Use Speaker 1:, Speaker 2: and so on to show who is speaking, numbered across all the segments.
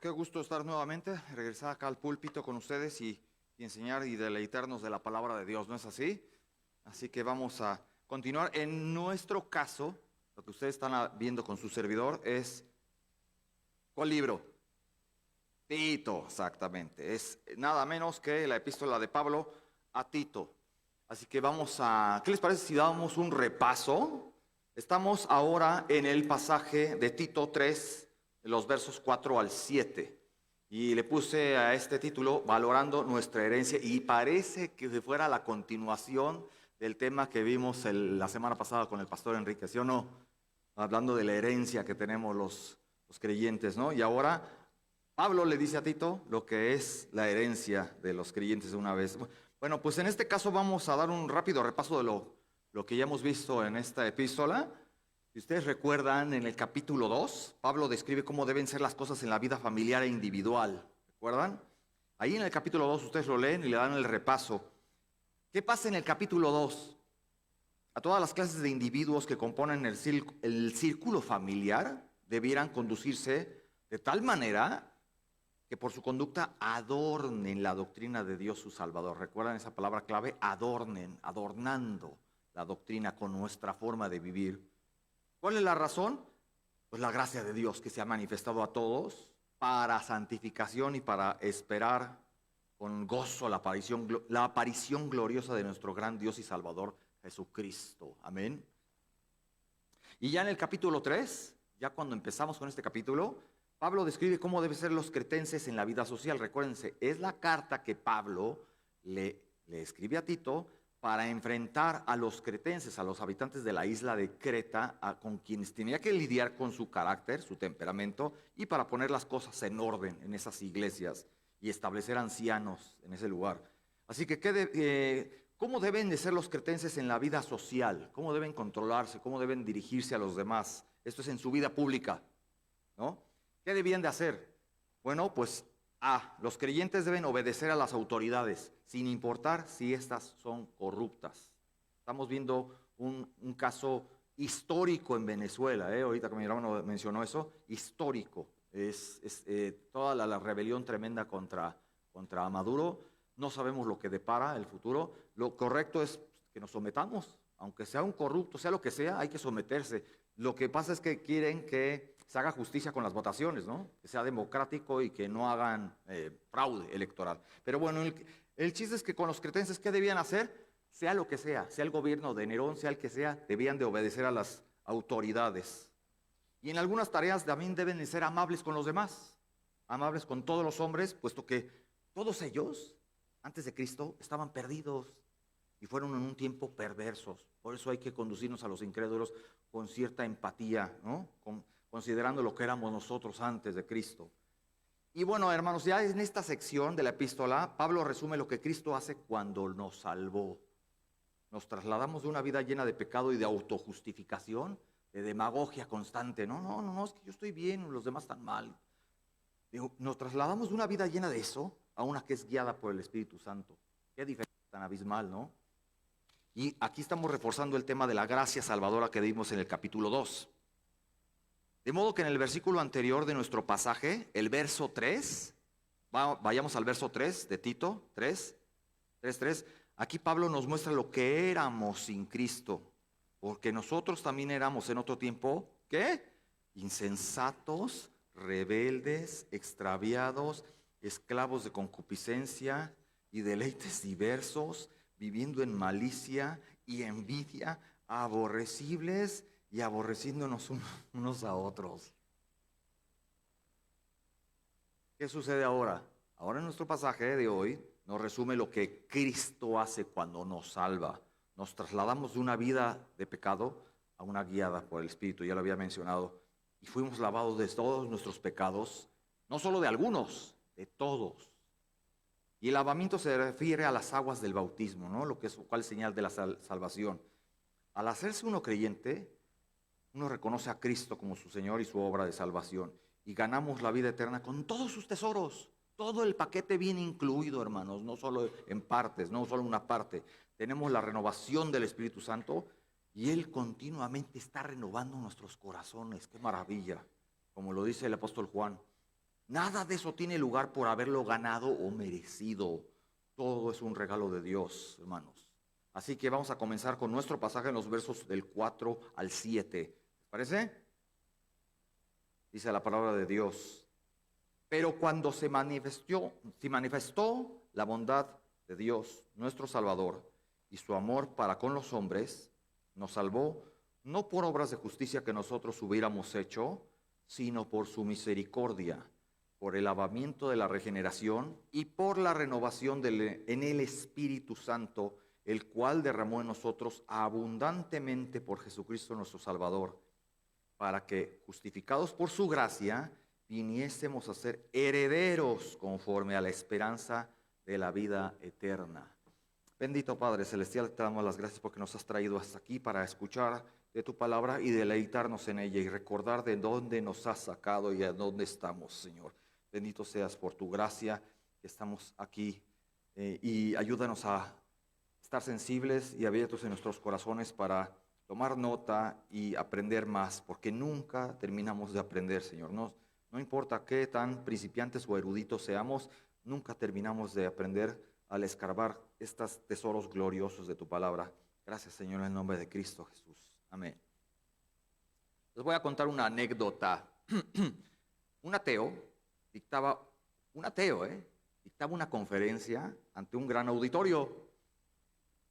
Speaker 1: Pues qué gusto estar nuevamente, regresar acá al púlpito con ustedes y enseñar y deleitarnos de la palabra de Dios, ¿no es así? Así que vamos a continuar. En nuestro caso, lo que ustedes están viendo con su servidor es, ¿cuál libro? Tito, exactamente. Es nada menos que la epístola de Pablo a Tito. Así que ¿qué les parece si damos un repaso? Estamos ahora en el pasaje de Tito 3, los versos 4 al 7. Y le puse a este título, Valorando nuestra herencia, y parece que fuera la continuación del tema que vimos la semana pasada con el pastor Enrique, ¿sí o no? Hablando de la herencia que tenemos los creyentes, ¿no? Y ahora Pablo le dice a Tito lo que es la herencia de los creyentes de una vez. Bueno, pues en este caso vamos a dar un rápido repaso de lo que ya hemos visto en esta epístola. Si ustedes recuerdan, en el capítulo 2, Pablo describe cómo deben ser las cosas en la vida familiar e individual. ¿Recuerdan? Ahí en el capítulo 2 ustedes lo leen y le dan el repaso. ¿Qué pasa en el capítulo 2? A todas las clases de individuos que componen el círculo familiar debieran conducirse de tal manera que por su conducta adornen la doctrina de Dios su Salvador. ¿Recuerdan esa palabra clave? Adornen, adornando la doctrina con nuestra forma de vivir. ¿Cuál es la razón? Pues la gracia de Dios que se ha manifestado a todos para santificación y para esperar con gozo la aparición gloriosa de nuestro gran Dios y Salvador Jesucristo. Amén. Y ya en el capítulo 3, ya cuando empezamos con este capítulo, Pablo describe cómo deben ser los cretenses en la vida social. Recuérdense, es la carta que Pablo le escribe a Tito para enfrentar a los cretenses, a los habitantes de la isla de Creta, con quienes tenía que lidiar con su carácter, su temperamento, y para poner las cosas en orden en esas iglesias y establecer ancianos en ese lugar. Así que, ¿cómo deben de ser los cretenses en la vida social? ¿Cómo deben controlarse? ¿Cómo deben dirigirse a los demás? Esto es en su vida pública, ¿no? ¿Qué debían de hacer? Bueno, pues los creyentes deben obedecer a las autoridades, sin importar si estas son corruptas. Estamos viendo un caso histórico en Venezuela, ahorita que mi hermano mencionó eso, histórico. Es toda la rebelión tremenda contra Maduro. No sabemos lo que depara el futuro. Lo correcto es que nos sometamos, aunque sea un corrupto, sea lo que sea, hay que someterse. Lo que pasa es que quieren que se haga justicia con las votaciones, ¿no? Que sea democrático y que no hagan fraude electoral. Pero bueno, el chiste es que con los cretenses, ¿qué debían hacer? Sea lo que sea el gobierno de Nerón, sea el que sea, debían de obedecer a las autoridades. Y en algunas tareas también deben de ser amables con los demás, amables con todos los hombres, puesto que todos ellos, antes de Cristo, estaban perdidos y fueron en un tiempo perversos. Por eso hay que conducirnos a los incrédulos con cierta empatía, ¿no? Considerando lo que éramos nosotros antes de Cristo. Y bueno, hermanos, ya en esta sección de la epístola, Pablo resume lo que Cristo hace cuando nos salvó. Nos trasladamos de una vida llena de pecado y de autojustificación, de demagogia constante. No, es que yo estoy bien, los demás están mal. Nos trasladamos de una vida llena de eso a una que es guiada por el Espíritu Santo. Qué diferencia tan abismal, ¿no? Y aquí estamos reforzando el tema de la gracia salvadora que dimos en el capítulo 2. De modo que en el versículo anterior de nuestro pasaje, el verso 3, vayamos al verso 3 de Tito 3. Aquí Pablo nos muestra lo que éramos sin Cristo, porque nosotros también éramos en otro tiempo, ¿qué? Insensatos, rebeldes, extraviados, esclavos de concupiscencia y deleites diversos, viviendo en malicia y envidia, aborrecibles y aborreciéndonos unos a otros. ¿Qué sucede ahora? Ahora en nuestro pasaje de hoy nos resume lo que Cristo hace cuando nos salva. Nos trasladamos de una vida de pecado a una guiada por el Espíritu, ya lo había mencionado, y fuimos lavados de todos nuestros pecados, no solo de algunos, de todos. Y el lavamiento se refiere a las aguas del bautismo, ¿no? Lo que es cual señal de la salvación. Al hacerse uno creyente, uno reconoce a Cristo como su Señor y su obra de salvación, y ganamos la vida eterna con todos sus tesoros. Todo el paquete viene incluido, hermanos, no solo en partes, no solo una parte. Tenemos la renovación del Espíritu Santo y Él continuamente está renovando nuestros corazones. ¡Qué maravilla! Como lo dice el apóstol Juan, Nada de eso tiene lugar por haberlo ganado o merecido. Todo es un regalo de Dios, hermanos. Así que vamos a comenzar con nuestro pasaje en los versos del 4 al 7. ¿Les parece? Dice la palabra de Dios. Pero cuando se manifestó la bondad de Dios, nuestro Salvador, y su amor para con los hombres, nos salvó no por obras de justicia que nosotros hubiéramos hecho, sino por su misericordia, por el lavamiento de la regeneración y por la renovación en el Espíritu Santo, el cual derramó en nosotros abundantemente por Jesucristo nuestro Salvador, para que, justificados por su gracia, viniésemos a ser herederos conforme a la esperanza de la vida eterna. Bendito Padre Celestial, te damos las gracias porque nos has traído hasta aquí para escuchar de tu palabra y deleitarnos en ella y recordar de dónde nos has sacado y a dónde estamos, Señor. Bendito seas por tu gracia que estamos aquí y ayúdanos a estar sensibles y abiertos en nuestros corazones para tomar nota y aprender más, porque nunca terminamos de aprender, Señor. No importa qué tan principiantes o eruditos seamos, nunca terminamos de aprender al escarbar estos tesoros gloriosos de tu palabra. Gracias, Señor, en el nombre de Cristo Jesús. Amén. Les voy a contar una anécdota. Un ateo dictaba una conferencia ante un gran auditorio.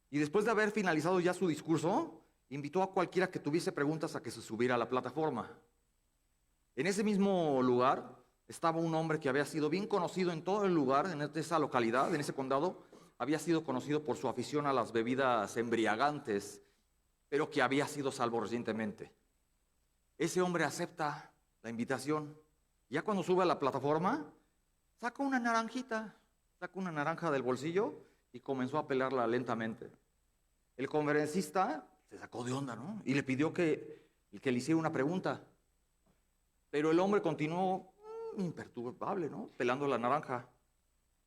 Speaker 1: Y después de haber finalizado ya su discurso, invitó a cualquiera que tuviese preguntas a que se subiera a la plataforma. En ese mismo lugar estaba un hombre que había sido bien conocido en todo el lugar, en esa localidad, en ese condado. Había sido conocido por su afición a las bebidas embriagantes, pero que había sido salvo recientemente. Ese hombre acepta la invitación. Ya cuando sube a la plataforma, saca una naranja del bolsillo y comenzó a pelarla lentamente. El conferencista se sacó de onda, ¿no? Y le pidió que le hiciera una pregunta. Pero el hombre continuó imperturbable, ¿no? Pelando la naranja.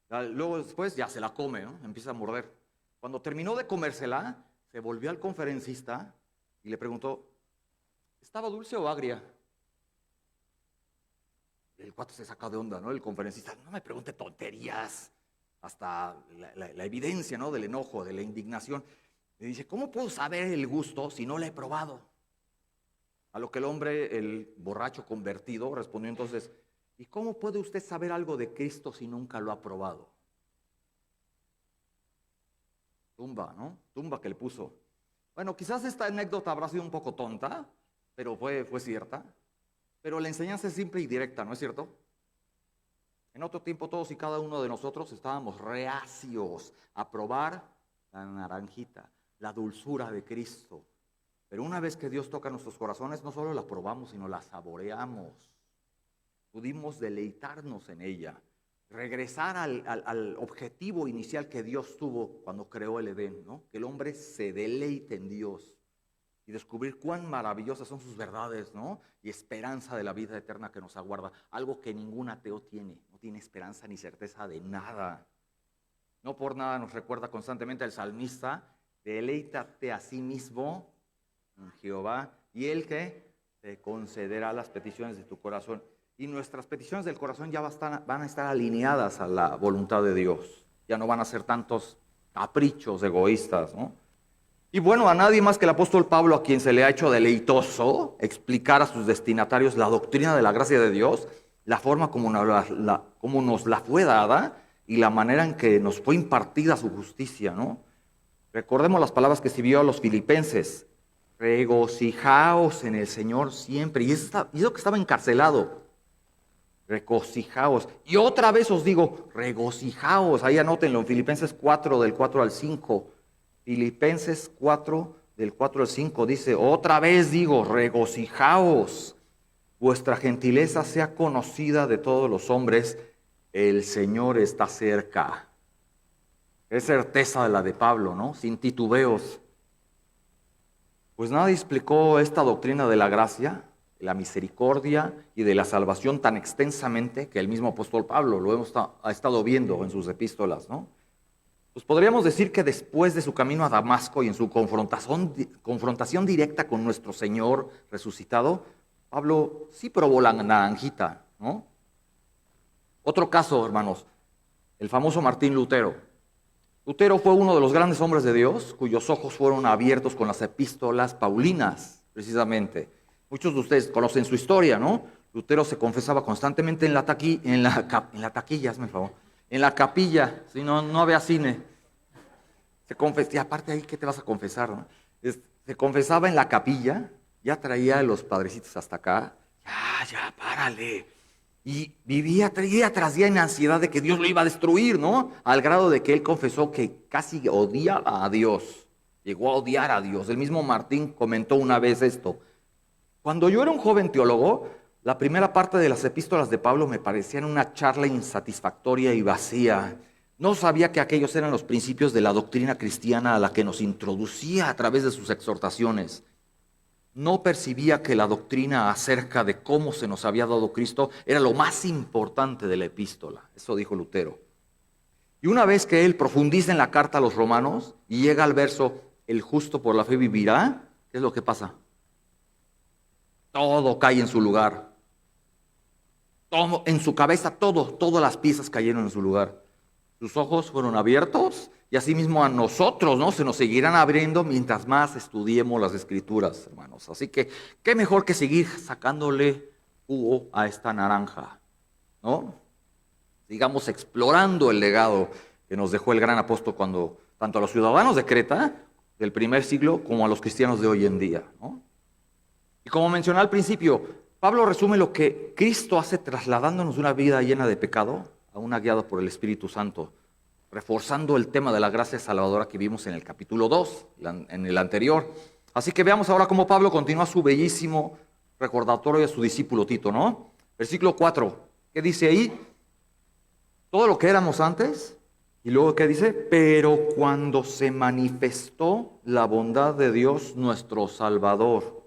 Speaker 1: Luego después ya se la come, ¿no? Empieza a morder. Cuando terminó de comérsela, se volvió al conferencista y le preguntó, ¿estaba dulce o agria? El cuate se saca de onda, ¿no? El conferencista, no me pregunte tonterías. Hasta la evidencia, ¿no? Del enojo, de la indignación. Le dice, ¿cómo puedo saber el gusto si no la he probado? A lo que el hombre, el borracho convertido, respondió entonces, ¿y cómo puede usted saber algo de Cristo si nunca lo ha probado? Tumba, ¿no? Tumba que le puso. Bueno, quizás esta anécdota habrá sido un poco tonta, pero fue cierta. Pero la enseñanza es simple y directa, ¿no es cierto? En otro tiempo todos y cada uno de nosotros estábamos reacios a probar la naranjita, la dulzura de Cristo. Pero una vez que Dios toca nuestros corazones, no solo la probamos, sino la saboreamos. Pudimos deleitarnos en ella, regresar al objetivo inicial que Dios tuvo cuando creó el Edén, ¿no? Que el hombre se deleite en Dios y descubrir cuán maravillosas son sus verdades, ¿no? Y esperanza de la vida eterna que nos aguarda. Algo que ningún ateo tiene, no tiene esperanza ni certeza de nada. No por nada nos recuerda constantemente el salmista, deleítate a sí mismo en Jehová, y Él que te concederá las peticiones de tu corazón. Y nuestras peticiones del corazón ya van a estar alineadas a la voluntad de Dios. Ya no van a ser tantos caprichos egoístas, ¿no? Y bueno, a nadie más que el apóstol Pablo, a quien se le ha hecho deleitoso explicar a sus destinatarios la doctrina de la gracia de Dios, la forma como nos la fue dada y la manera en que nos fue impartida su justicia, ¿no? Recordemos las palabras que escribió a los filipenses. Regocijaos en el Señor siempre. Y eso que estaba encarcelado. Regocijaos. Y otra vez os digo, regocijaos. Ahí anótenlo en Filipenses 4, del 4 al 5. Filipenses 4, del 4 al 5 dice, otra vez digo, regocijaos. Vuestra gentileza sea conocida de todos los hombres. El Señor está cerca. Es certeza de la de Pablo, ¿no? Sin titubeos. Pues nadie explicó esta doctrina de la gracia, de la misericordia y de la salvación tan extensamente que el mismo apóstol Pablo ha estado viendo en sus epístolas, ¿no? Pues podríamos decir que después de su camino a Damasco y en su confrontación directa con nuestro Señor resucitado, Pablo sí probó la naranjita, ¿no? Otro caso, hermanos, el famoso Martín Lutero. Lutero fue uno de los grandes hombres de Dios cuyos ojos fueron abiertos con las epístolas paulinas, precisamente. Muchos de ustedes conocen su historia, ¿no? Lutero se confesaba constantemente en la taquilla, hazme el favor, en la capilla, si no había cine. Y aparte ahí, ¿qué te vas a confesar, no? Se confesaba en la capilla, ya traía a los padrecitos hasta acá, ya, párale. Y vivía día tras día en ansiedad de que Dios lo iba a destruir, ¿no? Al grado de que él confesó que casi odiaba a Dios. Llegó a odiar a Dios. El mismo Martín comentó una vez esto. Cuando yo era un joven teólogo, la primera parte de las epístolas de Pablo me parecían una charla insatisfactoria y vacía. No sabía que aquellos eran los principios de la doctrina cristiana a la que nos introducía a través de sus exhortaciones. No percibía que la doctrina acerca de cómo se nos había dado Cristo era lo más importante de la epístola. Eso dijo Lutero. Y una vez que él profundiza en la carta a los romanos y llega al verso, el justo por la fe vivirá, ¿qué es lo que pasa? Todo cae en su lugar. Todo, en su cabeza todas las piezas cayeron en su lugar. Sus ojos fueron abiertos y asimismo a nosotros, ¿no? Se nos seguirán abriendo mientras más estudiemos las Escrituras, hermanos. Así que, qué mejor que seguir sacándole jugo a esta naranja, ¿no? Sigamos explorando el legado que nos dejó el gran apóstol cuando, tanto a los ciudadanos de Creta del primer siglo como a los cristianos de hoy en día, ¿no? Y como mencioné al principio, Pablo resume lo que Cristo hace trasladándonos de una vida llena de pecado a una guiada por el Espíritu Santo, reforzando el tema de la gracia salvadora que vimos en el capítulo 2, en el anterior. Así que veamos ahora cómo Pablo continúa su bellísimo recordatorio a su discípulo Tito, ¿no? Versículo 4, ¿qué dice ahí? Todo lo que éramos antes, y luego ¿qué dice? Pero cuando se manifestó la bondad de Dios nuestro Salvador.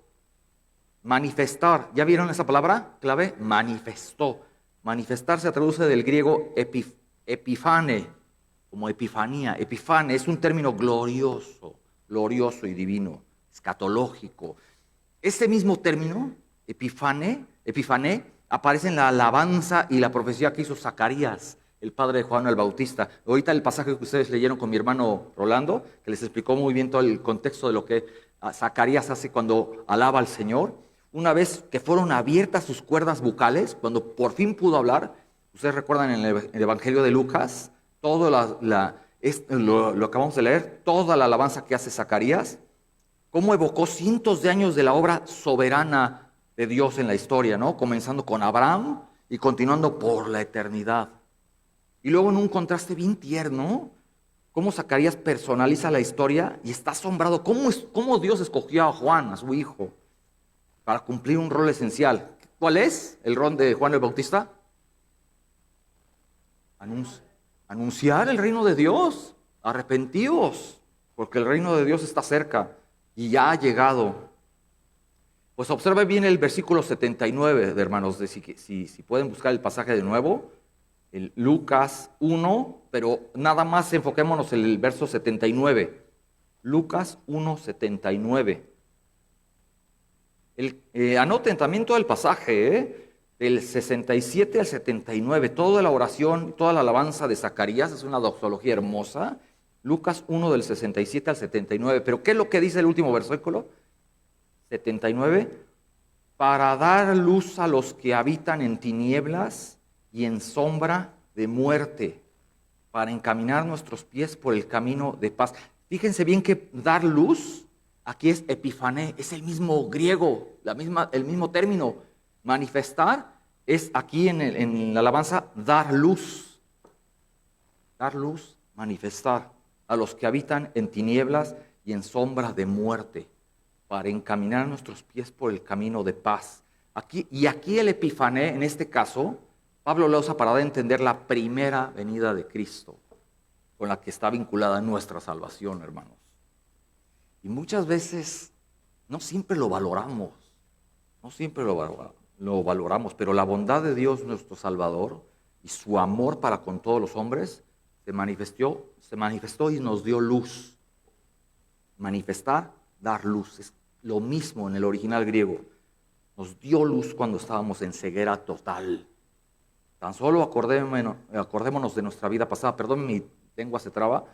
Speaker 1: Manifestar, ¿ya vieron esa palabra clave? Manifestó. Manifestar se traduce del griego epifane, como epifanía. Epifane es un término glorioso y divino, escatológico. Ese mismo término, epifane, aparece en la alabanza y la profecía que hizo Zacarías, el padre de Juan el Bautista. Ahorita el pasaje que ustedes leyeron con mi hermano Rolando, que les explicó muy bien todo el contexto de lo que Zacarías hace cuando alaba al Señor. Una vez que fueron abiertas sus cuerdas bucales, cuando por fin pudo hablar, ustedes recuerdan en el Evangelio de Lucas, todo lo acabamos de leer, toda la alabanza que hace Zacarías, cómo evocó cientos de años de la obra soberana de Dios en la historia, ¿no? Comenzando con Abraham y continuando por la eternidad. Y luego en un contraste bien tierno, cómo Zacarías personaliza la historia y está asombrado cómo Dios escogió a Juan, a su hijo, para cumplir un rol esencial. ¿Cuál es el rol de Juan el Bautista? Anunciar el reino de Dios. Arrepentíos, porque el reino de Dios está cerca y ya ha llegado. Pues observe bien el versículo 79, de hermanos, si pueden buscar el pasaje de nuevo, el Lucas 1, pero nada más enfoquémonos en el verso 79. Lucas 1, 79. Anoten también todo el pasaje, del 67 al 79, toda la oración, toda la alabanza de Zacarías, es una doxología hermosa. Lucas 1 del 67 al 79, pero ¿qué es lo que dice el último versículo? 79, para dar luz a los que habitan en tinieblas y en sombra de muerte, para encaminar nuestros pies por el camino de paz. Fíjense bien que dar luz aquí es epifané, es el mismo griego, el mismo término. Manifestar es aquí en la alabanza dar luz. Dar luz, manifestar a los que habitan en tinieblas y en sombra de muerte, para encaminar nuestros pies por el camino de paz. Aquí el epifané, en este caso, Pablo lo usa para dar a entender la primera venida de Cristo, con la que está vinculada nuestra salvación, hermanos. Y muchas veces no siempre lo valoramos, pero la bondad de Dios, nuestro Salvador, y su amor para con todos los hombres, se manifestó y nos dio luz. Manifestar, dar luz, es lo mismo en el original griego. Nos dio luz cuando estábamos en ceguera total. Tan solo acordémonos de nuestra vida pasada. Perdón, mi lengua se traba.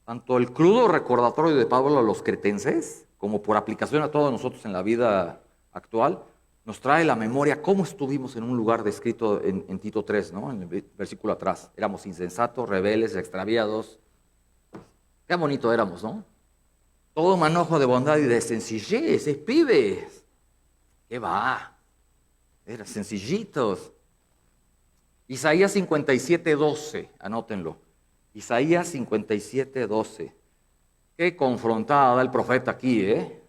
Speaker 1: Tanto el crudo recordatorio de Pablo a los cretenses, como por aplicación a todos nosotros en la vida actual, nos trae la memoria cómo estuvimos en un lugar descrito en Tito 3, ¿no? En el versículo atrás. Éramos insensatos, rebeldes, extraviados. Qué bonito éramos, ¿no? Todo manojo de bondad y de sencillez, es pibes. ¿Qué va? Eran sencillitos. Isaías 57:12, anótenlo. Isaías 57:12. Qué confrontada da el profeta aquí, ¿eh?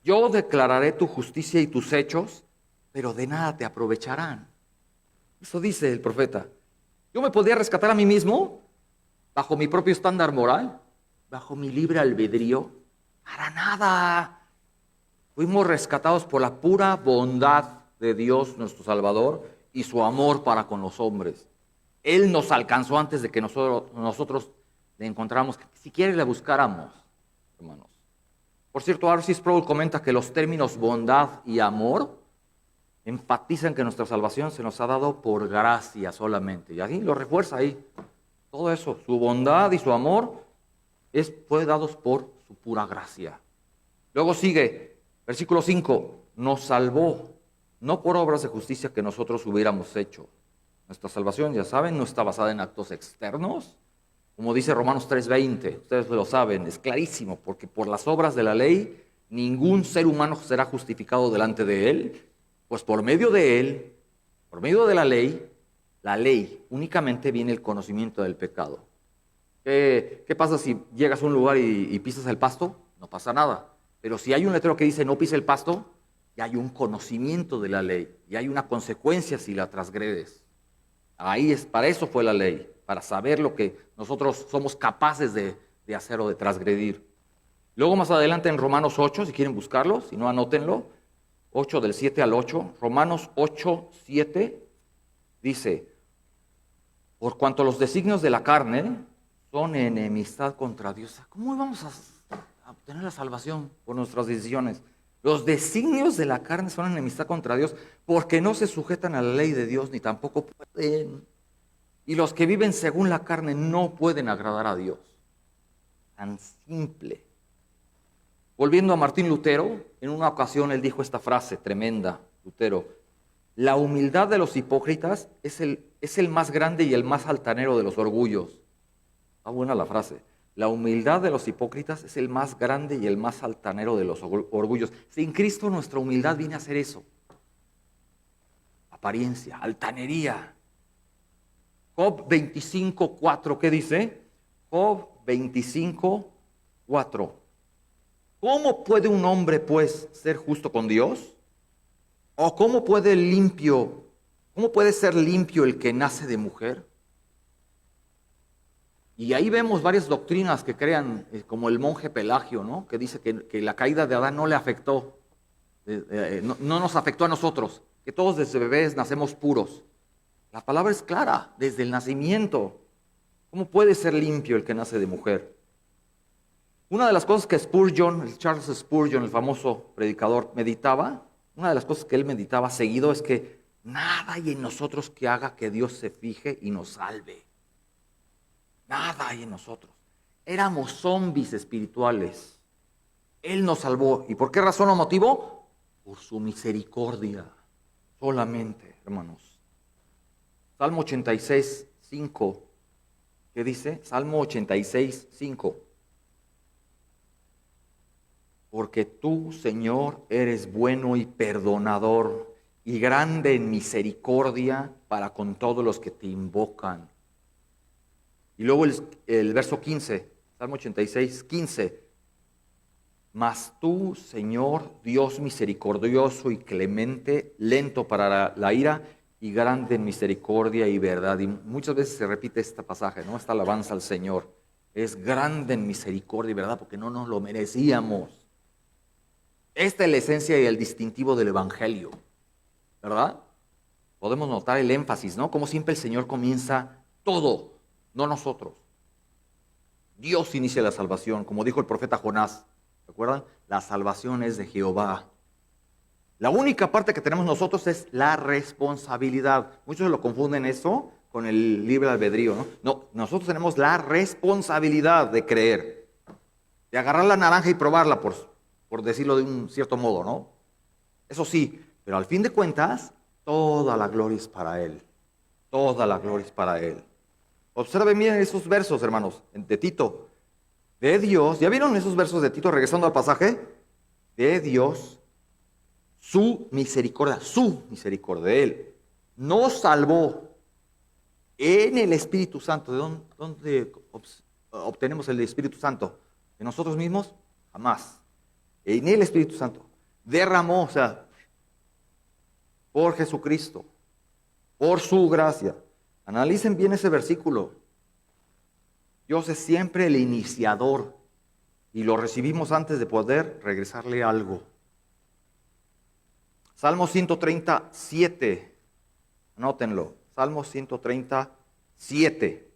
Speaker 1: Yo declararé tu justicia y tus hechos, pero de nada te aprovecharán. Eso dice el profeta. Yo me podría rescatar a mí mismo bajo mi propio estándar moral, bajo mi libre albedrío. Para nada. Fuimos rescatados por la pura bondad de Dios, nuestro Salvador, y su amor para con los hombres. Él nos alcanzó antes de que nosotros le encontráramos, que siquiera le buscáramos, hermanos. Por cierto, R.C. Sproul comenta que los términos bondad y amor enfatizan que nuestra salvación se nos ha dado por gracia solamente. Y así lo refuerza ahí. Todo eso, su bondad y su amor, fue dados por su pura gracia. Luego sigue, versículo 5, nos salvó, no por obras de justicia que nosotros hubiéramos hecho. Nuestra salvación, ya saben, no está basada en actos externos. Como dice Romanos 3:20, ustedes lo saben, es clarísimo, porque por las obras de la ley ningún ser humano será justificado delante de él, pues por medio de él, por medio de la ley únicamente viene el conocimiento del pecado. ¿Qué pasa si llegas a un lugar y pisas el pasto? No pasa nada. Pero si hay un letrero que dice no pise el pasto, ya hay un conocimiento de la ley, y hay una consecuencia si la transgredes. Para eso fue la ley, para saber lo que nosotros somos capaces de hacer o de transgredir. Luego más adelante en Romanos 8, si quieren buscarlo, si no anótenlo, 8 del 7 al 8, Romanos 8, 7, dice, por cuanto los designios de la carne son enemistad contra Dios. ¿Cómo vamos a obtener la salvación por nuestras decisiones? Los designios de la carne son enemistad contra Dios porque no se sujetan a la ley de Dios ni tampoco pueden. Y los que viven según la carne no pueden agradar a Dios. Tan simple. Volviendo a Martín Lutero, en una ocasión él dijo esta frase tremenda, Lutero: la humildad de los hipócritas es el más grande y el más altanero de los orgullos. Está buena la frase. La humildad de los hipócritas es el más grande y el más altanero de los orgullos. Sin Cristo nuestra humildad viene a ser eso. Apariencia, altanería. Job 25:4, ¿qué dice? Job 25:4. ¿Cómo puede un hombre, pues, ser justo con Dios? ¿O cómo puede ser limpio el que nace de mujer? Y ahí vemos varias doctrinas que crean, como el monje Pelagio, ¿no? Que dice que la caída de Adán no le afectó, no nos afectó a nosotros, que todos desde bebés nacemos puros. La palabra es clara, desde el nacimiento. ¿Cómo puede ser limpio el que nace de mujer? Una de las cosas que Charles Spurgeon, el famoso predicador, meditaba, una de las cosas que él meditaba seguido es que nada hay en nosotros que haga que Dios se fije y nos salve. Nada hay en nosotros. Éramos zombies espirituales. Él nos salvó. ¿Y por qué razón o motivo? Por su misericordia. Solamente, hermanos. Salmo 86:5. ¿Qué dice? Salmo 86:5. Porque tú, Señor, eres bueno y perdonador, y grande en misericordia para con todos los que te invocan. Y luego el verso 15, Salmo 86:15. Mas tú, Señor, Dios misericordioso y clemente, lento para la ira y grande en misericordia y verdad. Y muchas veces se repite este pasaje, ¿no? Esta alabanza al Señor. Es grande en misericordia y verdad porque no nos lo merecíamos. Esta es la esencia y el distintivo del Evangelio, ¿verdad? Podemos notar el énfasis, ¿no? Como siempre el Señor comienza todo, no nosotros. Dios inicia la salvación, como dijo el profeta Jonás. ¿Recuerdan? La salvación es de Jehová. La única parte que tenemos nosotros es la responsabilidad. Muchos lo confunden eso con el libre albedrío, ¿no? No, nosotros tenemos la responsabilidad de creer, de agarrar la naranja y probarla, por decirlo de un cierto modo, ¿no? Eso sí, pero al fin de cuentas, toda la gloria es para Él. Toda la gloria es para Él. Observen bien esos versos, hermanos, de Tito. De Dios, ¿ya vieron esos versos de Tito regresando al pasaje? De Dios, su misericordia de Él, nos salvó en el Espíritu Santo. ¿De dónde obtenemos el Espíritu Santo? ¿De nosotros mismos? Jamás. En el Espíritu Santo. Derramó, o sea, por Jesucristo, por su gracia. Analicen bien ese versículo. Dios es siempre el iniciador y lo recibimos antes de poder regresarle algo. Salmo 137, anótenlo. Salmo 137.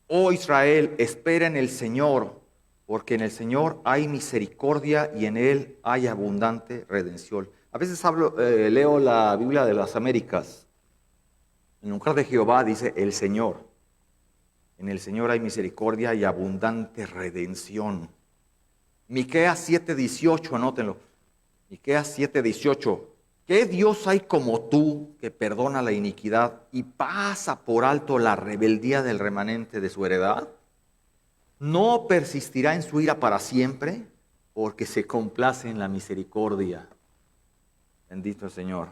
Speaker 1: Oh Israel, espera en el Señor, porque en el Señor hay misericordia y en Él hay abundante redención. A veces leo la Biblia de las Américas. En lugar de Jehová dice el Señor. En el Señor hay misericordia y abundante redención. Miqueas 7:18, anótenlo. Miqueas 7:18. ¿Qué Dios hay como tú que perdona la iniquidad y pasa por alto la rebeldía del remanente de su heredad? No persistirá en su ira para siempre, porque se complace en la misericordia. Bendito el Señor.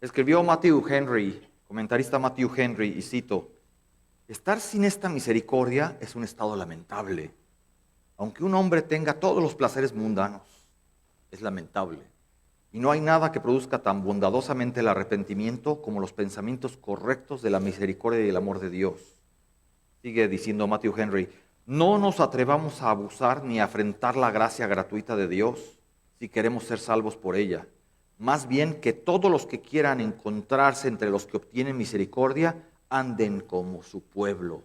Speaker 1: Escribió Matthew Henry, comentarista Matthew Henry, y cito: estar sin esta misericordia es un estado lamentable. Aunque un hombre tenga todos los placeres mundanos, es lamentable. Y no hay nada que produzca tan bondadosamente el arrepentimiento como los pensamientos correctos de la misericordia y el amor de Dios. Sigue diciendo Matthew Henry: no nos atrevamos a abusar ni a afrentar la gracia gratuita de Dios si queremos ser salvos por ella. Más bien que todos los que quieran encontrarse entre los que obtienen misericordia anden como su pueblo.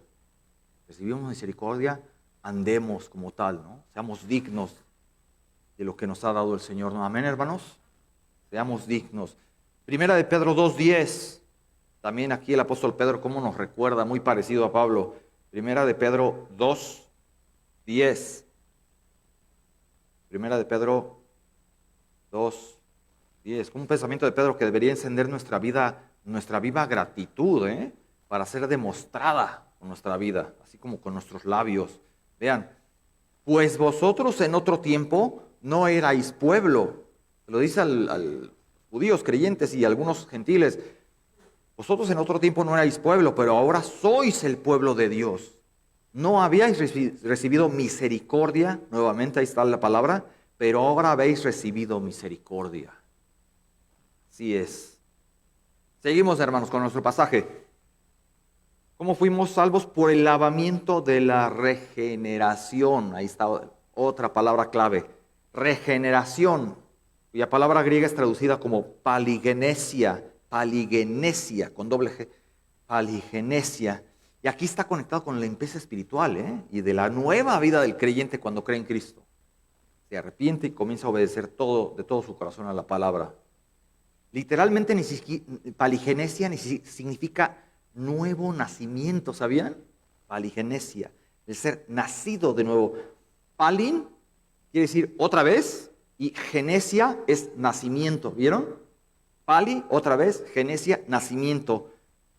Speaker 1: Recibimos misericordia, andemos como tal, ¿no? Seamos dignos de lo que nos ha dado el Señor, ¿no? Amén, hermanos. Seamos dignos. Primera de Pedro 2:10. También aquí el apóstol Pedro, cómo nos recuerda, muy parecido a Pablo. Primera de Pedro 2:10. Primera de Pedro 2:10. Un pensamiento de Pedro que debería encender nuestra vida, nuestra viva gratitud, para ser demostrada con nuestra vida, así como con nuestros labios. Vean, pues vosotros en otro tiempo no erais pueblo. Lo dice al judíos creyentes y a algunos gentiles. Vosotros en otro tiempo no erais pueblo, pero ahora sois el pueblo de Dios. No habíais recibido misericordia, nuevamente ahí está la palabra, pero ahora habéis recibido misericordia. Así es. Seguimos, hermanos, con nuestro pasaje. ¿Cómo fuimos salvos? Por el lavamiento de la regeneración. Ahí está otra palabra clave. Regeneración, cuya palabra griega es traducida como paligenesia, con doble G, paligenesia. Y aquí está conectado con la limpieza espiritual, y de la nueva vida del creyente cuando cree en Cristo. Se arrepiente y comienza a obedecer de todo su corazón a la palabra. Literalmente, paligenesia significa nuevo nacimiento, ¿sabían? Paligenesia, el ser nacido de nuevo. Palin quiere decir otra vez y genesia es nacimiento, ¿vieron? Pali, otra vez, genesia, nacimiento,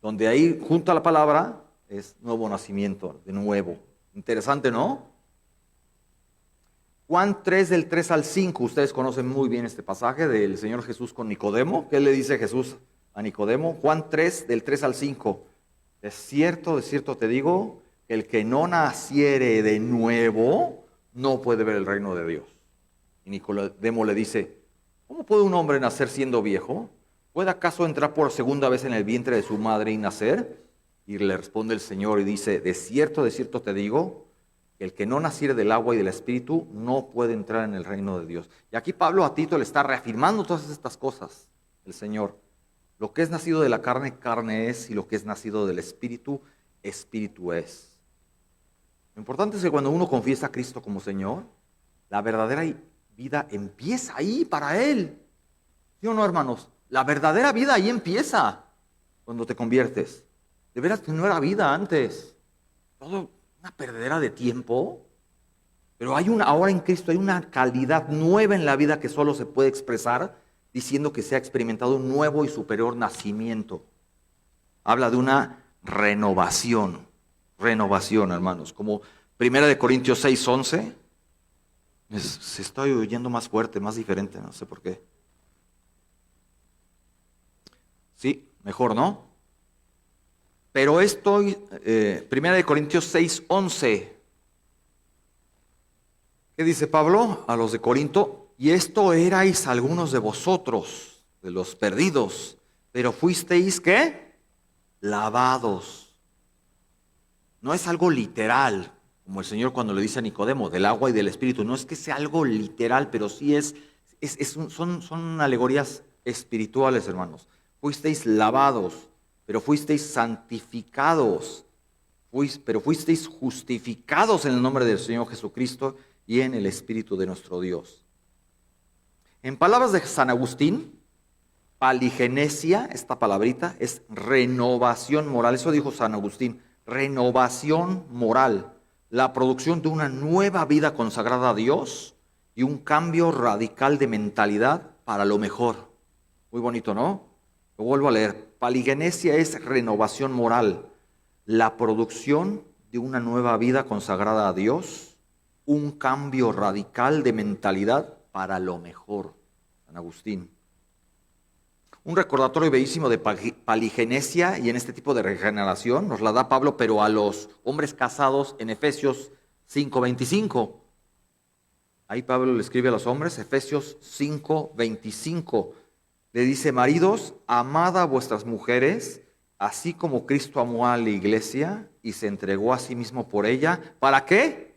Speaker 1: donde ahí junto a la palabra es nuevo nacimiento, de nuevo. Interesante, ¿no? Juan 3 del 3 al 5, ustedes conocen muy bien este pasaje del Señor Jesús con Nicodemo. ¿Qué le dice Jesús a Nicodemo? Juan 3 del 3 al 5. De cierto te digo, que el que no naciere de nuevo no puede ver el reino de Dios. Y Nicodemo le dice: ¿cómo puede un hombre nacer siendo viejo? ¿Puede acaso entrar por segunda vez en el vientre de su madre y nacer? Y le responde el Señor y dice: de cierto te digo, que el que no naciere del agua y del espíritu no puede entrar en el reino de Dios. Y aquí Pablo a Tito le está reafirmando todas estas cosas, el Señor. Lo que es nacido de la carne, carne es, y lo que es nacido del espíritu, espíritu es. Lo importante es que cuando uno confiesa a Cristo como Señor, la verdadera vida empieza ahí para Él. ¿Sí o no, hermanos? La verdadera vida ahí empieza cuando te conviertes. De veras que no era vida antes. Todo una perdedera de tiempo. Pero ahora en Cristo hay una calidad nueva en la vida que solo se puede expresar diciendo que se ha experimentado un nuevo y superior nacimiento. Habla de una renovación. Renovación, hermanos. Como 1 Corintios 6:11. Se está oyendo más fuerte, más diferente, no sé por qué. Sí, mejor, ¿no? Pero estoy, 1 Corintios 6:11. ¿Qué dice Pablo a los de Corinto? Y esto erais algunos de vosotros, de los perdidos, pero fuisteis, ¿qué? Lavados. No es algo literal, como el Señor cuando le dice a Nicodemo, del agua y del Espíritu. No es que sea algo literal, pero sí son alegorías espirituales, hermanos. Fuisteis lavados, pero fuisteis santificados, pero fuisteis justificados en el nombre del Señor Jesucristo y en el Espíritu de nuestro Dios. En palabras de San Agustín, paligenesia, esta palabrita, es renovación moral. Eso dijo San Agustín, renovación moral, la producción de una nueva vida consagrada a Dios y un cambio radical de mentalidad para lo mejor. Muy bonito, ¿no? Lo vuelvo a leer. Paligenesia es renovación moral, la producción de una nueva vida consagrada a Dios, un cambio radical de mentalidad para lo mejor. San Agustín. Un recordatorio bellísimo de paligenesia y en este tipo de regeneración nos la da Pablo, pero a los hombres casados en Efesios 5:25. Ahí Pablo le escribe a los hombres, Efesios 5:25. Le dice, maridos, amad a vuestras mujeres, así como Cristo amó a la iglesia y se entregó a sí mismo por ella. ¿Para qué?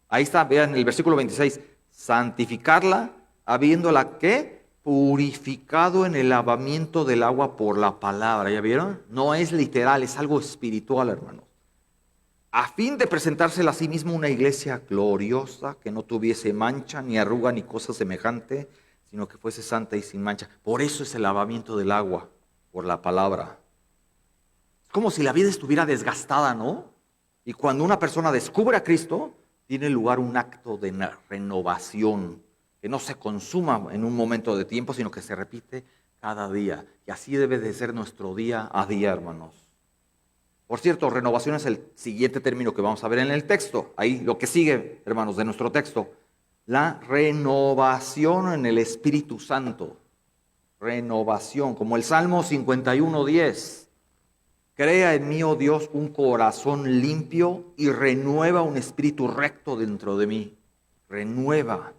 Speaker 1: Ahí está, vean el versículo 26. Santificarla, habiéndola, ¿qué? Purificado en el lavamiento del agua por la palabra. ¿Ya vieron? No es literal, es algo espiritual, hermanos. A fin de presentársela a sí mismo una iglesia gloriosa, que no tuviese mancha, ni arruga, ni cosa semejante, sino que fuese santa y sin mancha. Por eso es el lavamiento del agua, por la palabra. Es como si la vida estuviera desgastada, ¿no? Y cuando una persona descubre a Cristo, tiene lugar un acto de renovación, que no se consuma en un momento de tiempo, sino que se repite cada día. Y así debe de ser nuestro día a día, hermanos. Por cierto, renovación es el siguiente término que vamos a ver en el texto. Ahí lo que sigue, hermanos, de nuestro texto. La renovación en el Espíritu Santo. Renovación, como el Salmo 51:10. Crea en mí, oh Dios, un corazón limpio y renueva un espíritu recto dentro de mí. Renueva.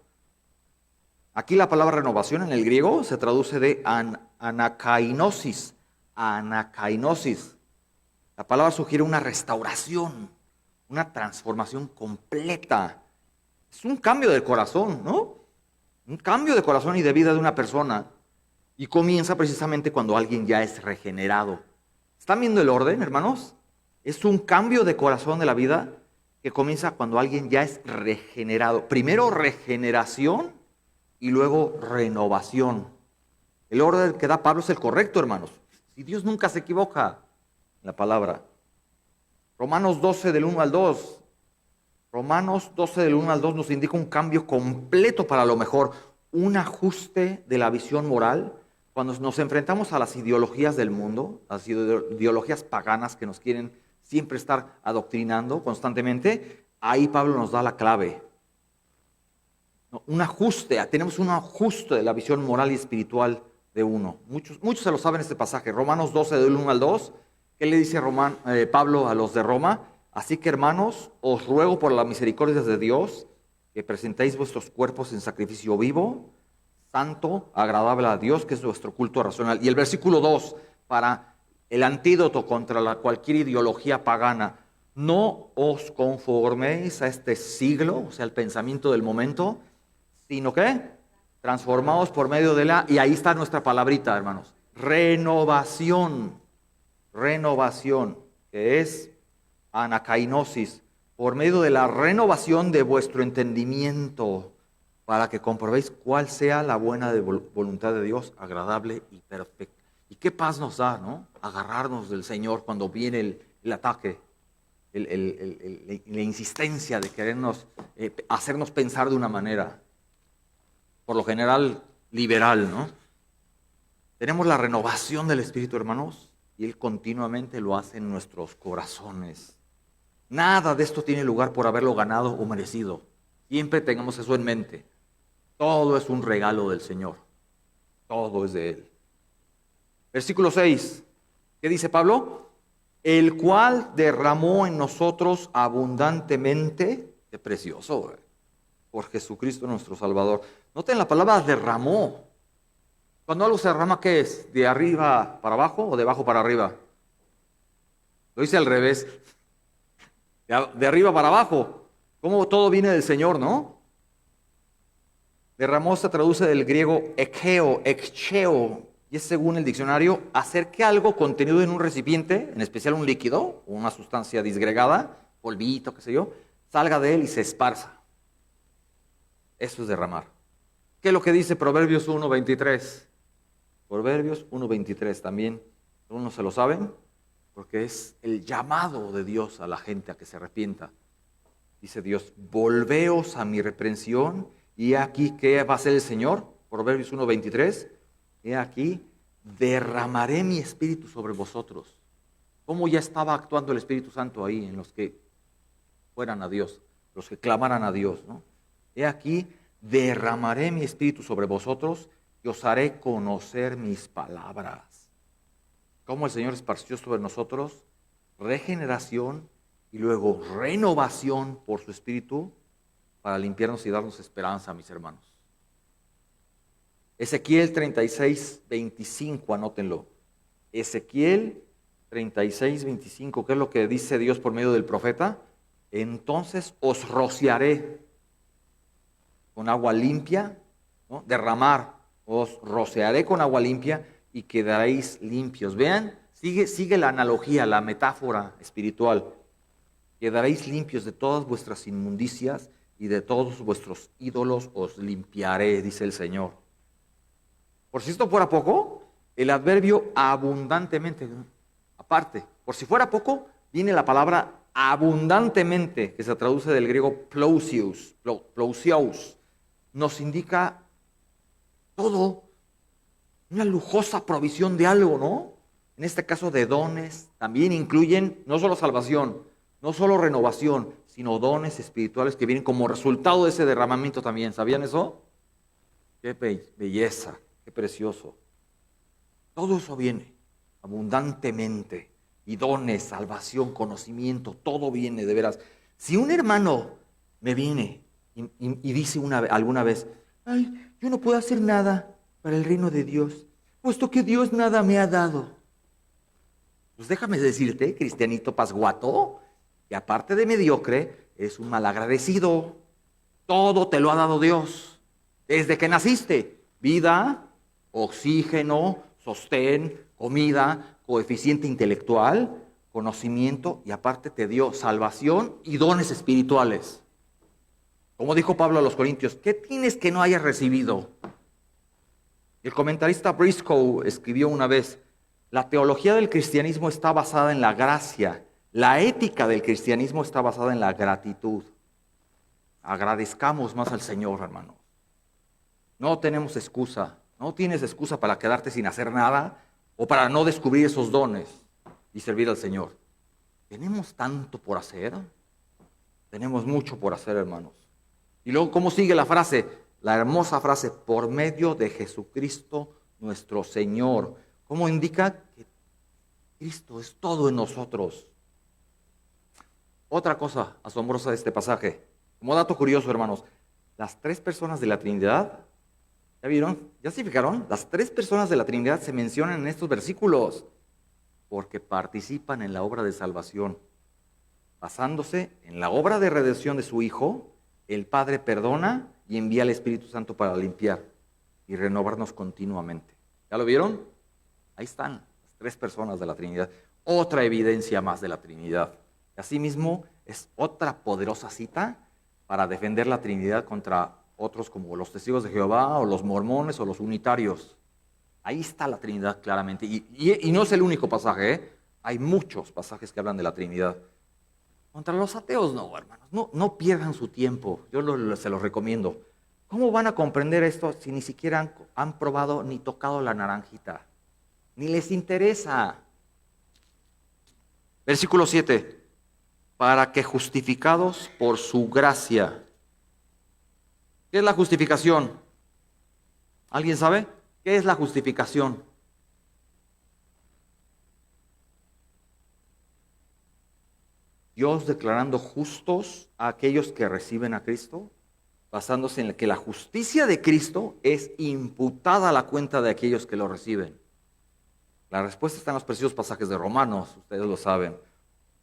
Speaker 1: Aquí la palabra renovación en el griego se traduce de anakainosis. Anakainosis. La palabra sugiere una restauración, una transformación completa. Es un cambio del corazón, ¿no? Un cambio de corazón y de vida de una persona. Y comienza precisamente cuando alguien ya es regenerado. ¿Están viendo el orden, hermanos? Es un cambio de corazón de la vida que comienza cuando alguien ya es regenerado. Primero regeneración y luego renovación. El orden que da Pablo es el correcto, hermanos. Si Dios nunca se equivoca en la palabra. Romanos 12 del 1 al 2. Romanos 12 del 1 al 2 nos indica un cambio completo para lo mejor. Un ajuste de la visión moral. Cuando nos enfrentamos a las ideologías del mundo, las ideologías paganas que nos quieren siempre estar adoctrinando constantemente, ahí Pablo nos da la clave. Un ajuste, tenemos un ajuste de la visión moral y espiritual de uno. Muchos se lo saben este pasaje, Romanos 12 del 1 al 2. ¿Qué le dice Pablo a los de Roma? Así que, hermanos, os ruego por las misericordias de Dios que presentéis vuestros cuerpos en sacrificio vivo, santo, agradable a Dios, que es nuestro culto racional. Y el versículo 2, para el antídoto contra cualquier ideología pagana. No os conforméis a este siglo, o sea, el pensamiento del momento, sino que transformaos por medio de y ahí está nuestra palabrita, hermanos, renovación, que es anakainosis, por medio de la renovación de vuestro entendimiento, para que comprobéis cuál sea la buena voluntad de Dios, agradable y perfecta. Y qué paz nos da, ¿no? Agarrarnos del Señor cuando viene el ataque, la insistencia de querernos, hacernos pensar de una manera, por lo general, liberal, ¿no? Tenemos la renovación del Espíritu, hermanos, y Él continuamente lo hace en nuestros corazones. Nada de esto tiene lugar por haberlo ganado o merecido. Siempre tengamos eso en mente. Todo es un regalo del Señor. Todo es de Él. Versículo 6. ¿Qué dice Pablo? El cual derramó en nosotros abundantemente, qué precioso, por Jesucristo nuestro Salvador. Noten la palabra derramó. Cuando algo se derrama, ¿qué es? ¿De arriba para abajo o de abajo para arriba? Lo hice al revés. De arriba para abajo. Como todo viene del Señor, ¿no? Derramó se traduce del griego ekcheo, y es según el diccionario, hacer que algo contenido en un recipiente, en especial un líquido, o una sustancia disgregada, polvito, qué sé yo, salga de él y se esparza. Eso es derramar. ¿Qué es lo que dice Proverbios 1:23? Proverbios 1:23 también, ¿algunos se lo saben? Porque es el llamado de Dios a la gente a que se arrepienta. Dice Dios, volveos a mi reprensión, y aquí, ¿qué va a hacer el Señor? Proverbios 1:23, he aquí, derramaré mi espíritu sobre vosotros. ¿Cómo ya estaba actuando el Espíritu Santo ahí en los que fueran a Dios, los que clamaran a Dios, ¿no? He aquí, derramaré mi espíritu sobre vosotros y os haré conocer mis palabras. ¿Cómo el Señor esparció sobre nosotros? Regeneración y luego renovación por su espíritu para limpiarnos y darnos esperanza, mis hermanos. Ezequiel 36:25, anótenlo. Ezequiel 36:25, ¿qué es lo que dice Dios por medio del profeta? Entonces os rociaré con agua limpia, ¿no? Derramar, os rociaré con agua limpia y quedaréis limpios. Vean, sigue la analogía, la metáfora espiritual. Quedaréis limpios de todas vuestras inmundicias y de todos vuestros ídolos os limpiaré, dice el Señor. Por si esto fuera poco, el adverbio abundantemente, aparte, por si fuera poco, viene la palabra abundantemente, que se traduce del griego plousios, nos indica todo, una lujosa provisión de algo, ¿no? En este caso de dones, también incluyen no solo salvación, no solo renovación, sino dones espirituales que vienen como resultado de ese derramamiento también. ¿Sabían eso? Qué belleza, qué precioso. Todo eso viene abundantemente. Y dones, salvación, conocimiento, todo viene de veras. Si un hermano me viene y dice alguna vez, ay, yo no puedo hacer nada para el reino de Dios, puesto que Dios nada me ha dado. Pues déjame decirte, cristianito pasguato, que aparte de mediocre, es un malagradecido. Todo te lo ha dado Dios. Desde que naciste, vida, oxígeno, sostén, comida, coeficiente intelectual, conocimiento, y aparte te dio salvación y dones espirituales. Como dijo Pablo a los Corintios, ¿qué tienes que no hayas recibido? El comentarista Briscoe escribió una vez, la teología del cristianismo está basada en la gracia, la ética del cristianismo está basada en la gratitud. Agradezcamos más al Señor, hermano. No tenemos excusa, no tienes excusa para quedarte sin hacer nada o para no descubrir esos dones y servir al Señor. Tenemos tanto por hacer, tenemos mucho por hacer, hermanos. Y luego, ¿cómo sigue la frase? La hermosa frase, por medio de Jesucristo nuestro Señor. ¿Cómo indica que Cristo es todo en nosotros? Otra cosa asombrosa de este pasaje, como dato curioso, hermanos, las tres personas de la Trinidad, ¿ya vieron? ¿Ya se fijaron? Las tres personas de la Trinidad se mencionan en estos versículos porque participan en la obra de salvación. Basándose en la obra de redención de su Hijo, el Padre perdona y envía al Espíritu Santo para limpiar y renovarnos continuamente. ¿Ya lo vieron? Ahí están las tres personas de la Trinidad. Otra evidencia más de la Trinidad. Asimismo, es otra poderosa cita para defender la Trinidad contra otros como los testigos de Jehová o los mormones o los unitarios. Ahí está la Trinidad claramente. Y no es el único pasaje, ¿eh? Hay muchos pasajes que hablan de la Trinidad. Contra los ateos no, hermanos. No pierdan su tiempo. Yo se los recomiendo. ¿Cómo van a comprender esto si ni siquiera han probado ni tocado la naranjita? Ni les interesa. Versículo 7. Para que justificados por su gracia. ¿Qué es la justificación? ¿Alguien sabe? ¿Qué es la justificación? Dios declarando justos a aquellos que reciben a Cristo, basándose en que la justicia de Cristo es imputada a la cuenta de aquellos que lo reciben. La respuesta está en los preciosos pasajes de Romanos, ustedes lo saben.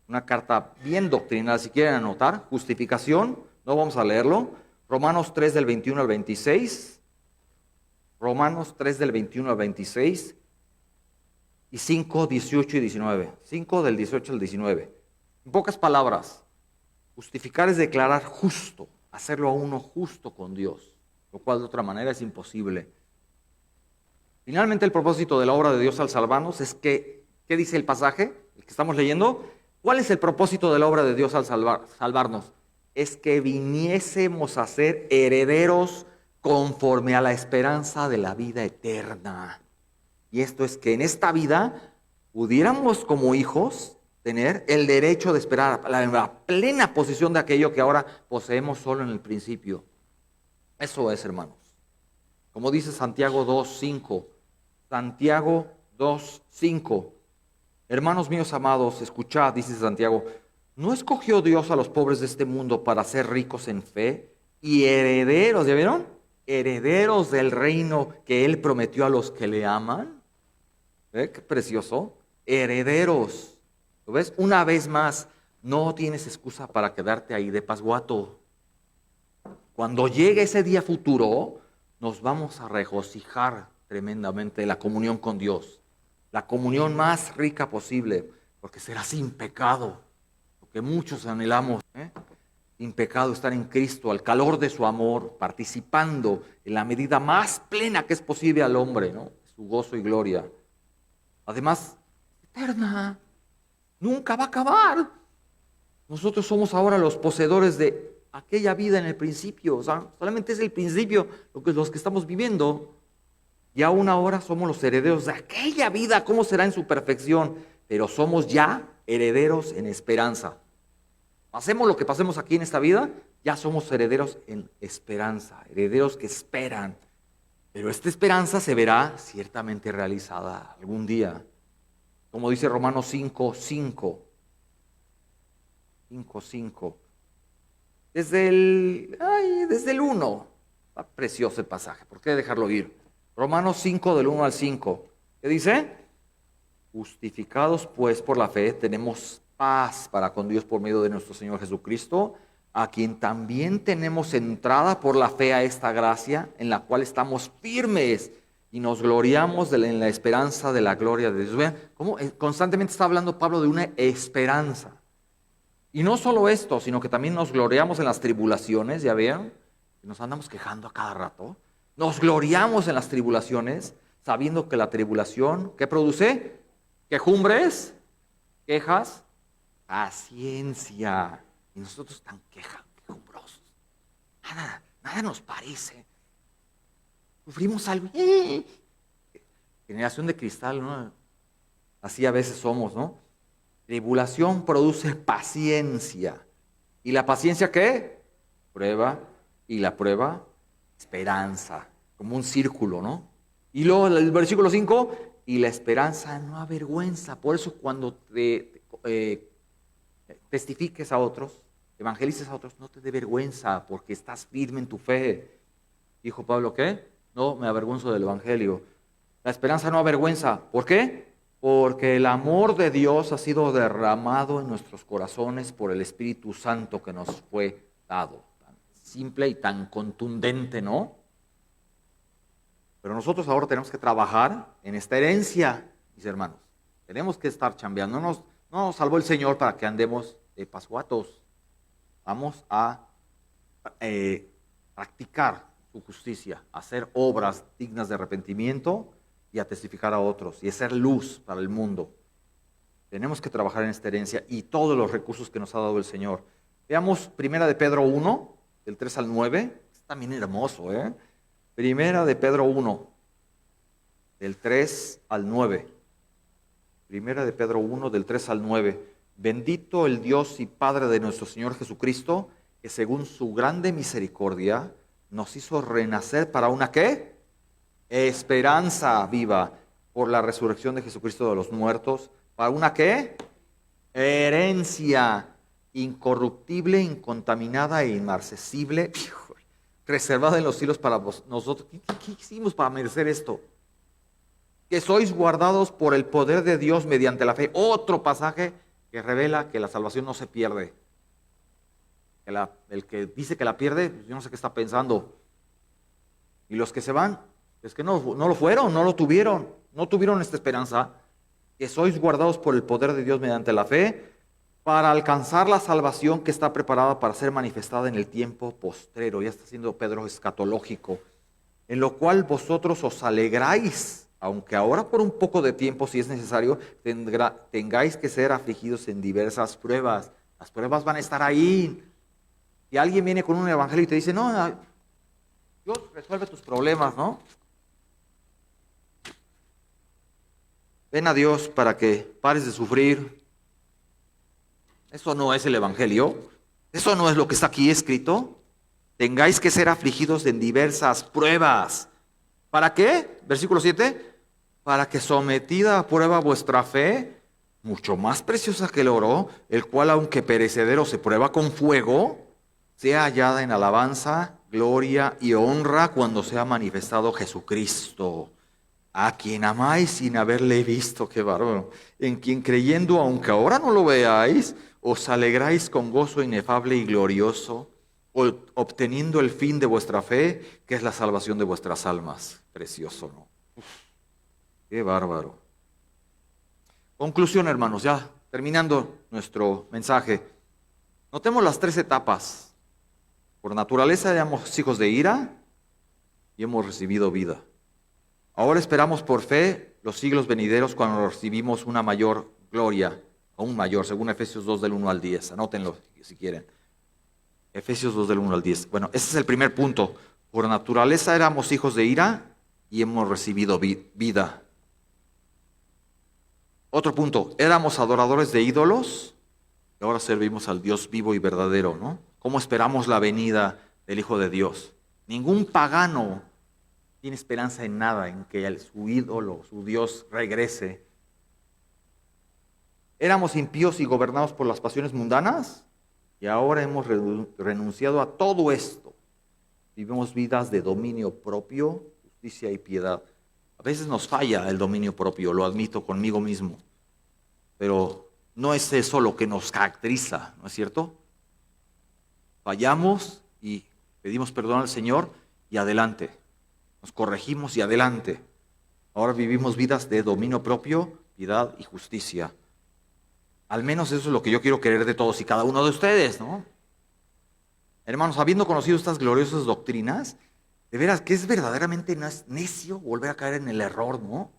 Speaker 1: Una carta bien doctrinal, si quieren anotar, justificación, no vamos a leerlo. Romanos 3 del 21 al 26. Romanos 3 del 21 al 26. Y 5, 18 y 19. 5 del 18 al 19. En pocas palabras, justificar es declarar justo, hacerlo a uno justo con Dios, lo cual de otra manera es imposible. Finalmente, el propósito de la obra de Dios al salvarnos es que, ¿qué dice el pasaje, el que estamos leyendo? ¿Cuál es el propósito de la obra de Dios al salvarnos? Es que viniésemos a ser herederos conforme a la esperanza de la vida eterna. Y esto es que en esta vida pudiéramos como hijos tener el derecho de esperar la plena posesión de aquello que ahora poseemos solo en el principio. Eso es, hermanos. Como dice Santiago 2:5. Santiago 2:5. Hermanos míos amados, escuchad, dice Santiago, ¿no escogió Dios a los pobres de este mundo para ser ricos en fe y herederos, ¿ya vieron? Herederos del reino que Él prometió a los que le aman. ¿Qué precioso? Herederos. ¿Lo ves? Una vez más, no tienes excusa para quedarte ahí de pasguato. Cuando llegue ese día futuro, nos vamos a regocijar tremendamente de la comunión con Dios. La comunión más rica posible, porque será sin pecado, lo que muchos anhelamos, sin pecado, estar en Cristo, al calor de su amor, participando en la medida más plena que es posible al hombre, ¿no? Su gozo y gloria. Además, eterna, nunca va a acabar. Nosotros somos ahora los poseedores de aquella vida en el principio, o sea, solamente es el principio los que estamos viviendo. Y aún ahora somos los herederos de aquella vida, ¿cómo será en su perfección? Pero somos ya herederos en esperanza. Pasemos lo que pasemos aquí en esta vida, ya somos herederos en esperanza, herederos que esperan. Pero esta esperanza se verá ciertamente realizada algún día. Como dice Romanos 5:5. 5:5. Desde el 1. Está precioso el pasaje, ¿por qué dejarlo ir? Romanos 5 del 1 al 5. ¿Qué dice? Justificados pues por la fe, tenemos paz para con Dios por medio de nuestro Señor Jesucristo, a quien también tenemos entrada por la fe a esta gracia, en la cual estamos firmes y nos gloriamos en la esperanza de la gloria de Dios. Vean cómo constantemente está hablando Pablo de una esperanza. Y no solo esto, sino que también nos gloriamos en las tribulaciones, ¿ya vean? Nos andamos quejando a cada rato. Nos gloriamos en las tribulaciones, sabiendo que la tribulación, ¿qué produce? Quejumbres, quejas, paciencia. Y nosotros tan quejumbrosos. Nada nos parece. Sufrimos algo. Generación de cristal, ¿no? Así a veces somos, ¿no? Tribulación produce paciencia. ¿Y la paciencia qué? Prueba. Y la prueba, esperanza, como un círculo, ¿no? Y luego el versículo 5, y la esperanza no avergüenza. Por eso cuando testifiques a otros, evangelices a otros, no te dé vergüenza, porque estás firme en tu fe. Dijo Pablo, ¿qué? No me avergüenzo del evangelio. La esperanza no avergüenza. ¿Por qué? Porque el amor de Dios ha sido derramado en nuestros corazones por el Espíritu Santo que nos fue dado. Simple y tan contundente, ¿no? Pero nosotros ahora tenemos que trabajar en esta herencia, mis hermanos. Tenemos que estar chambeando. No nos salvó el Señor para que andemos de pasguatos. Vamos a practicar su justicia, hacer obras dignas de arrepentimiento y a testificar a otros y a ser luz para el mundo. Tenemos que trabajar en esta herencia y todos los recursos que nos ha dado el Señor. Veamos Primera de Pedro 1, del 3 al 9. Es también hermoso, ¿eh? Primera de Pedro 1, del 3 al 9. Primera de Pedro 1, del 3 al 9. Bendito el Dios y Padre de nuestro Señor Jesucristo, que según su grande misericordia nos hizo renacer para una ¿qué? Esperanza viva por la resurrección de Jesucristo de los muertos. ¿Para una qué? Herencia incorruptible, incontaminada e inmarcesible, reservada en los cielos para nosotros. ¿Qué hicimos para merecer esto? Que sois guardados por el poder de Dios mediante la fe. Otro pasaje que revela que la salvación no se pierde. El que dice que la pierde, yo no sé qué está pensando. Y los que se van, es que no lo fueron, no lo tuvieron, no tuvieron esta esperanza. Que sois guardados por el poder de Dios mediante la fe, para alcanzar la salvación que está preparada para ser manifestada en el tiempo postrero. Ya está siendo Pedro escatológico. En lo cual vosotros os alegráis, aunque ahora por un poco de tiempo, si es necesario, tengáis que ser afligidos en diversas pruebas. Las pruebas van a estar ahí. Si alguien viene con un evangelio y te dice, no, Dios resuelve tus problemas, ¿no? Ven a Dios para que pares de sufrir. Eso no es el evangelio. Eso no es lo que está aquí escrito. Tengáis que ser afligidos en diversas pruebas. ¿Para qué? Versículo 7. Para que sometida a prueba vuestra fe, mucho más preciosa que el oro, el cual aunque perecedero se prueba con fuego, sea hallada en alabanza, gloria y honra cuando sea manifestado Jesucristo, a quien amáis sin haberle visto, qué bárbaro, en quien creyendo, aunque ahora no lo veáis, os alegráis con gozo inefable y glorioso, obteniendo el fin de vuestra fe, que es la salvación de vuestras almas. Precioso, ¿no? Uf, qué bárbaro. Conclusión, hermanos, ya terminando nuestro mensaje. Notemos las 3 etapas. Por naturaleza éramos hijos de ira y hemos recibido vida. Ahora esperamos por fe los siglos venideros cuando recibimos una mayor gloria, aún mayor, según Efesios 2 del 1 al 10. Anótenlo si quieren. Efesios 2 del 1 al 10. Bueno, ese es el primer punto. Por naturaleza éramos hijos de ira y hemos recibido vida. Otro punto, éramos adoradores de ídolos y ahora servimos al Dios vivo y verdadero, ¿no? ¿Cómo esperamos la venida del Hijo de Dios? Ningún pagano tiene esperanza en nada, en que su ídolo, su Dios regrese. Éramos impíos y gobernados por las pasiones mundanas y ahora hemos renunciado a todo esto. Vivimos vidas de dominio propio, justicia y piedad. A veces nos falla el dominio propio, lo admito conmigo mismo, pero no es eso lo que nos caracteriza, ¿no es cierto? Fallamos y pedimos perdón al Señor y adelante. Nos corregimos y adelante. Ahora vivimos vidas de dominio propio, piedad y justicia. Al menos eso es lo que yo quiero querer de todos y cada uno de ustedes, ¿no? Hermanos, habiendo conocido estas gloriosas doctrinas, de veras que es verdaderamente necio volver a caer en el error, ¿no?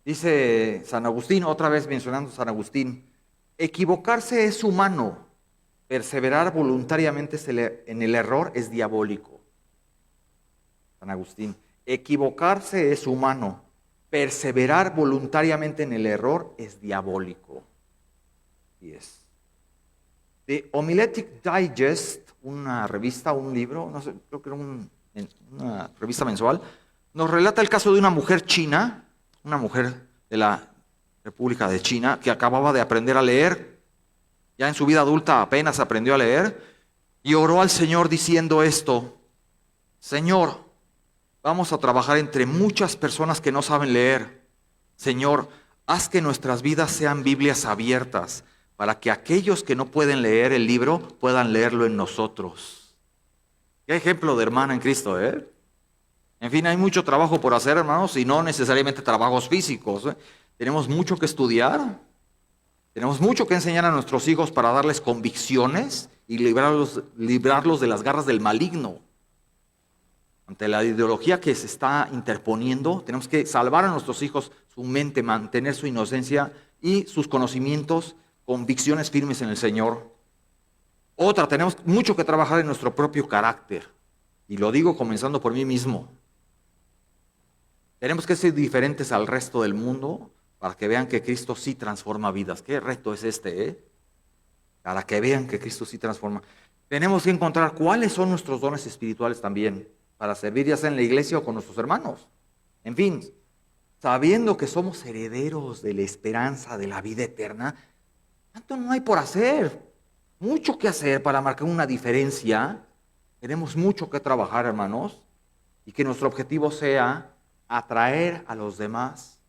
Speaker 1: Dice San Agustín, otra vez mencionando San Agustín, equivocarse es humano, perseverar voluntariamente en el error es diabólico. San Agustín, equivocarse es humano, perseverar voluntariamente en el error es diabólico. Y es. The Homiletic Digest, una revista, un libro, no sé, creo que era una revista mensual, nos relata el caso de una mujer china, una mujer de la República de China, que acababa de aprender a leer, ya en su vida adulta apenas aprendió a leer, y oró al Señor diciendo esto: Señor, vamos a trabajar entre muchas personas que no saben leer. Señor, haz que nuestras vidas sean Biblias abiertas, para que aquellos que no pueden leer el libro puedan leerlo en nosotros. Qué ejemplo de hermana en Cristo, ¿eh? En fin, hay mucho trabajo por hacer, hermanos, y no necesariamente trabajos físicos, ¿eh? Tenemos mucho que estudiar, tenemos mucho que enseñar a nuestros hijos para darles convicciones y librarlos de las garras del maligno. Ante la ideología que se está interponiendo, tenemos que salvar a nuestros hijos su mente, mantener su inocencia y sus conocimientos, convicciones firmes en el Señor. Otra, tenemos mucho que trabajar en nuestro propio carácter. Y lo digo comenzando por mí mismo. Tenemos que ser diferentes al resto del mundo para que vean que Cristo sí transforma vidas. ¿Qué reto es este, eh? Para que vean que Cristo sí transforma. Tenemos que encontrar cuáles son nuestros dones espirituales también para servir ya sea en la iglesia o con nuestros hermanos. En fin, sabiendo que somos herederos de la esperanza de la vida eterna, tanto no hay por hacer. Mucho que hacer para marcar una diferencia. Tenemos mucho que trabajar, hermanos, y que nuestro objetivo sea atraer a los demás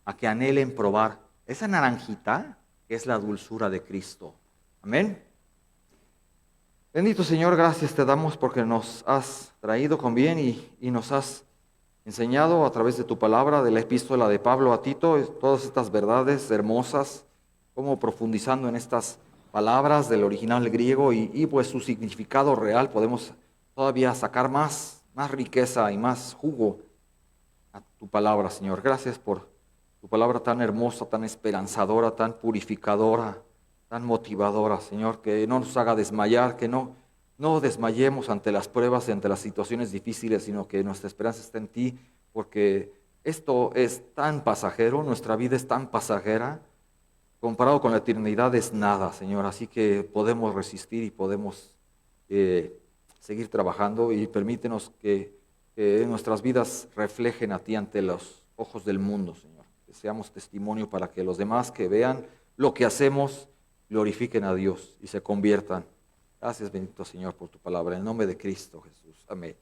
Speaker 1: a que anhelen probar esa naranjita que es la dulzura de Cristo. Amén. Bendito Señor, gracias te damos porque nos has traído con bien y nos has enseñado a través de tu palabra, de la epístola de Pablo a Tito, todas estas verdades hermosas, como profundizando en estas palabras del original griego y pues su significado real podemos todavía sacar más riqueza y más jugo a tu palabra, Señor. Gracias por tu palabra tan hermosa, tan esperanzadora, tan purificadora, tan motivadora, Señor, que no nos haga desmayar, que no desmayemos ante las pruebas y ante las situaciones difíciles, sino que nuestra esperanza está en ti, porque esto es tan pasajero, nuestra vida es tan pasajera, comparado con la eternidad es nada, Señor. Así que podemos resistir y podemos seguir trabajando y permítenos que nuestras vidas reflejen a ti ante los ojos del mundo, Señor. Que seamos testimonio para que los demás que vean lo que hacemos glorifiquen a Dios y se conviertan. Gracias, bendito Señor, por tu palabra. En el nombre de Cristo Jesús. Amén.